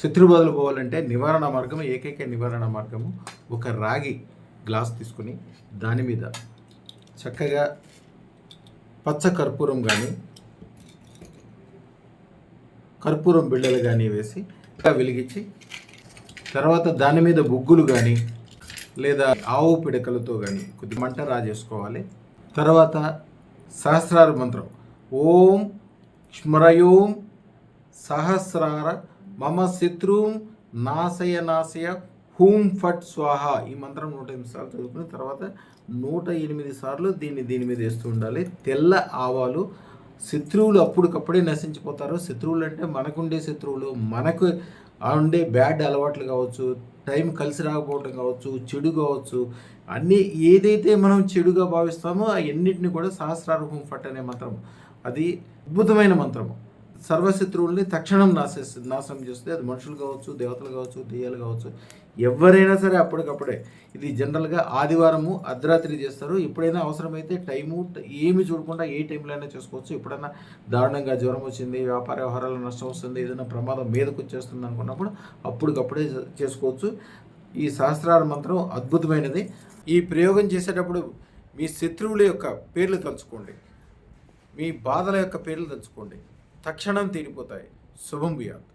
శత్రుబాధలు పోవాలంటే నివారణ మార్గం, ఏకైక నివారణ మార్గము ఒక రాగి గ్లాస్ తీసుకుని దాని మీద చక్కగా పచ్చ కర్పూరం కానీ కర్పూరం బిళ్ళలు కానీ వేసి వెలిగించి తర్వాత దాని మీద బొగ్గులు కానీ లేదా ఆవు పిడకలతో కానీ కొద్ది మంట రాజేసుకోవాలి. తర్వాత సహస్రార మంత్రం ఓం స్మరయోం సహస్రార మమ శత్రుం నాశయ నాశయ హూం ఫట్ స్వాహ ఈ మంత్రం 108 సార్లు చదువుకుని తర్వాత 108 సార్లు దీని మీద వేస్తూ ఉండాలి. తెల్ల ఆవాలు. శత్రువులు అప్పటికప్పుడే నశించిపోతారు. శత్రువులు అంటే మనకుండే శత్రువులు, మనకు ఉండే బ్యాడ్ అలవాట్లు కావచ్చు, టైం కలిసి రాకపోవడం కావచ్చు, చెడు కావచ్చు, అన్నీ ఏదైతే మనం చెడుగా భావిస్తామో అన్నిటిని కూడా సహస్రార హూం ఫట్ అనే మంత్రం, అది అద్భుతమైన మంత్రము. సర్వశత్రువుల్ని తక్షణం నాశనం చేస్తుంది. అది మనుషులు కావచ్చు, దేవతలు కావచ్చు, దెయ్యాలు కావచ్చు, ఎవరైనా సరే అప్పటికప్పుడే. ఇది జనరల్గా ఆదివారము అర్ధరాత్రి చేస్తారు. ఎప్పుడైనా అవసరమైతే టైము ఏమి చూడకుండా ఏ టైంలో అయినా చేసుకోవచ్చు. ఎప్పుడైనా దారుణంగా జ్వరం వచ్చింది, వ్యాపార వ్యవహారాలు నష్టం వస్తుంది, ఏదైనా ప్రమాదం మీదకు వచ్చేస్తుంది అనుకున్నప్పుడు అప్పటికప్పుడే చేసుకోవచ్చు. ఈ సహస్రార మంత్రం అద్భుతమైనది. ఈ ప్రయోగం చేసేటప్పుడు మీ శత్రువుల యొక్క పేర్లు తలుచుకోండి, మీ బాధల యొక్క పేర్లు తలుచుకోండి, తక్షణం తీరిపోతాయి. శుభం భూయాత్.